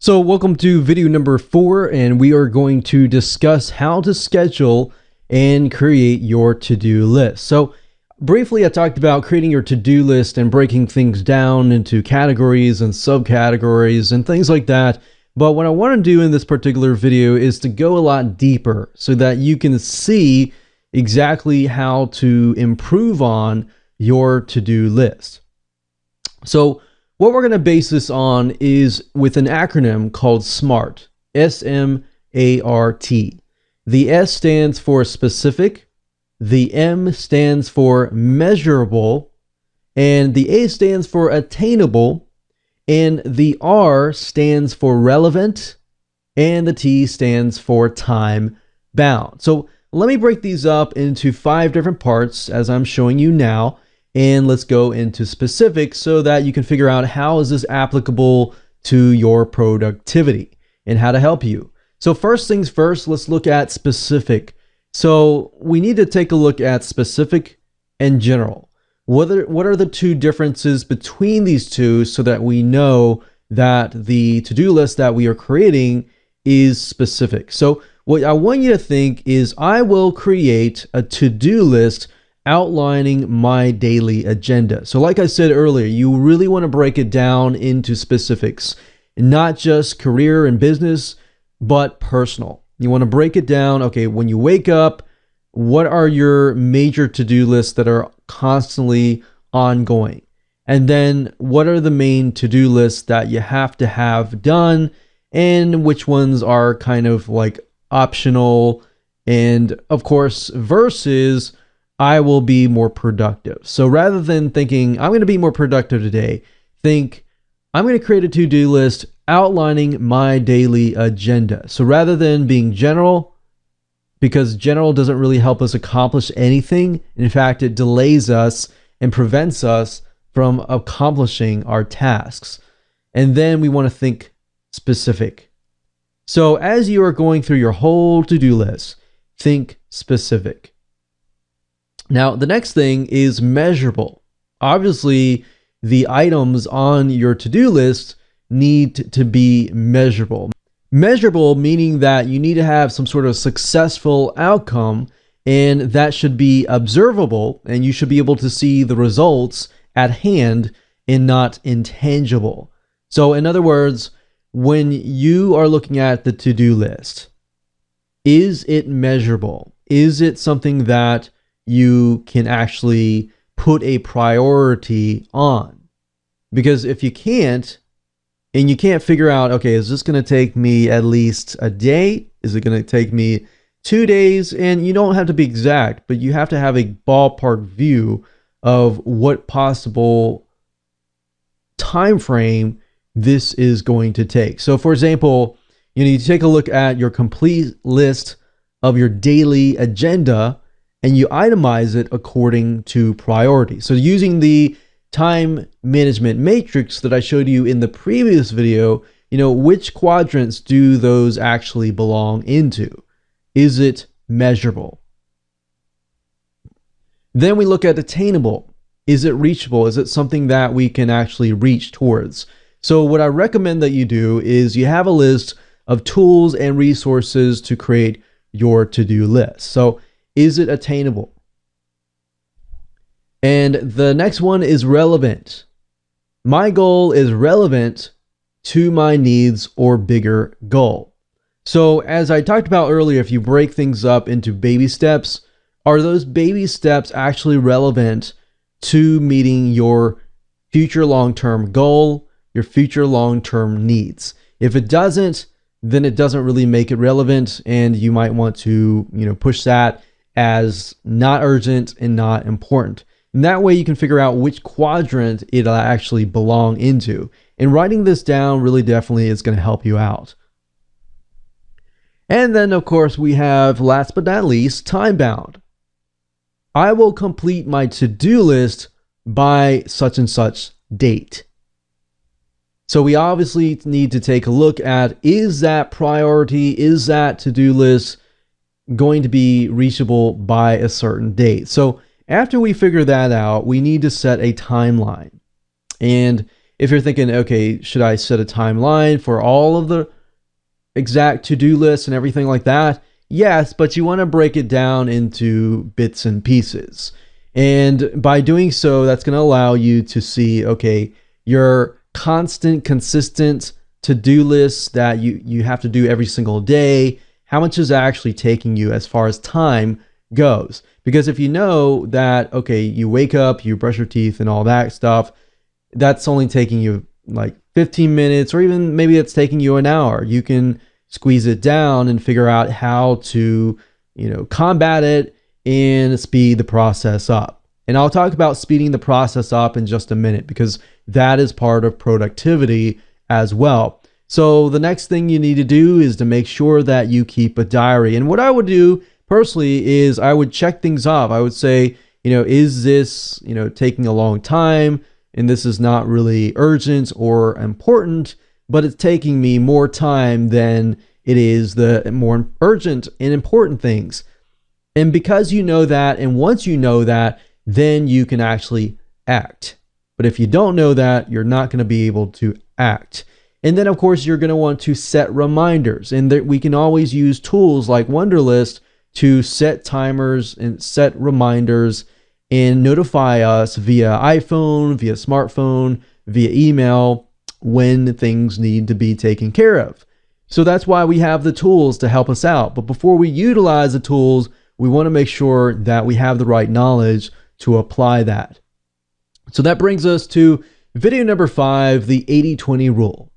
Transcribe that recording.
So welcome to video number 4, and we are going to discuss how to schedule and create your to-do list. So briefly, I talked about creating your to-do list and breaking things down into categories and subcategories and things like that. But what I want to do in this particular video is to go a lot deeper so that you can see exactly how to improve on your to-do list. So what we're going to base this on is with an acronym called SMART, S-M-A-R-T. The S stands for specific, the M stands for measurable, and the A stands for attainable, and the R stands for relevant, and the T stands for time bound. So let me break these up into 5 different parts as I'm showing you now. And let's go into specifics so that you can figure out how is this applicable to your productivity and how to help you. So first things first, let's look at specific. So we need to take a look at specific and general. What are the two differences between these two so that we know that the to-do list that we are creating is specific? So what I want you to think is I will create a to-do list outlining my daily agenda. So like I said earlier, you really want to break it down into specifics, not just career and business, but personal. You want to break it down. Okay, when you wake up, what are your major to-do lists that are constantly ongoing? And then what are the main to-do lists that you have to have done, and which ones are kind of like optional? And of course, versus I will be more productive. So rather than thinking, I'm going to be more productive today, think, I'm going to create a to-do list outlining my daily agenda. So rather than being general, because general doesn't really help us accomplish anything. In fact, it delays us and prevents us from accomplishing our tasks. And then we want to think specific. So as you are going through your whole to-do list, think specific. Now, the next thing is measurable. Obviously, the items on your to-do list need to be measurable. Measurable meaning that you need to have some sort of successful outcome, and that should be observable, and you should be able to see the results at hand and not intangible. So in other words, when you are looking at the to-do list, is it measurable? Is it something that you can actually put a priority on? Because if you can't, and you can't figure out, okay, is this going to take me at least a day? Is it going to take me 2 days? And you don't have to be exact, but you have to have a ballpark view of what possible time frame this is going to take. So for example, you take a look at your complete list of your daily agenda and you itemize it according to priority. So using the time management matrix that I showed you in the previous video, which quadrants do those actually belong into? Is it measurable? Then we look at attainable. Is it reachable? Is it something that we can actually reach towards? So what I recommend that you do is you have a list of tools and resources to create your to-do list. So is it attainable? And the next one is relevant. My goal is relevant to my needs or bigger goal. So as I talked about earlier, if you break things up into baby steps, are those baby steps actually relevant to meeting your future long-term goal, your future long-term needs? If it doesn't, then it doesn't really make it relevant, and you might want to, push that as not urgent and not important. And that way you can figure out which quadrant it'll actually belong into. And writing this down really definitely is going to help you out. And then of course we have, last but not least, time bound. I will complete my to-do list by such and such date. So we obviously need to take a look at, is that priority, is that to-do list going to be reachable by a certain date? So after we figure that out, we need to set a timeline. And if you're thinking, okay, should I set a timeline for all of the exact to-do lists and everything like that? Yes, but you want to break it down into bits and pieces. And by doing so, that's going to allow you to see, okay, your constant, consistent to-do lists that you have to do every single day, how much is actually taking you as far as time goes. Because if you know that, okay, you wake up, you brush your teeth and all that stuff, that's only taking you like 15 minutes, or even maybe it's taking you an hour. You can squeeze it down and figure out how to, combat it and speed the process up. And I'll talk about speeding the process up in just a minute, because that is part of productivity as well. So the next thing you need to do is to make sure that you keep a diary. And what I would do personally is I would check things off. I would say, is this, taking a long time, and this is not really urgent or important, but it's taking me more time than it is the more urgent and important things. And because you know that, and once you know that, then you can actually act. But if you don't know that, you're not going to be able to act. And then, of course, you're going to want to set reminders. And we can always use tools like Wunderlist to set timers and set reminders and notify us via iPhone, via smartphone, via email when things need to be taken care of. So that's why we have the tools to help us out. But before we utilize the tools, we want to make sure that we have the right knowledge to apply that. So that brings us to video number 5, the 80-20 rule.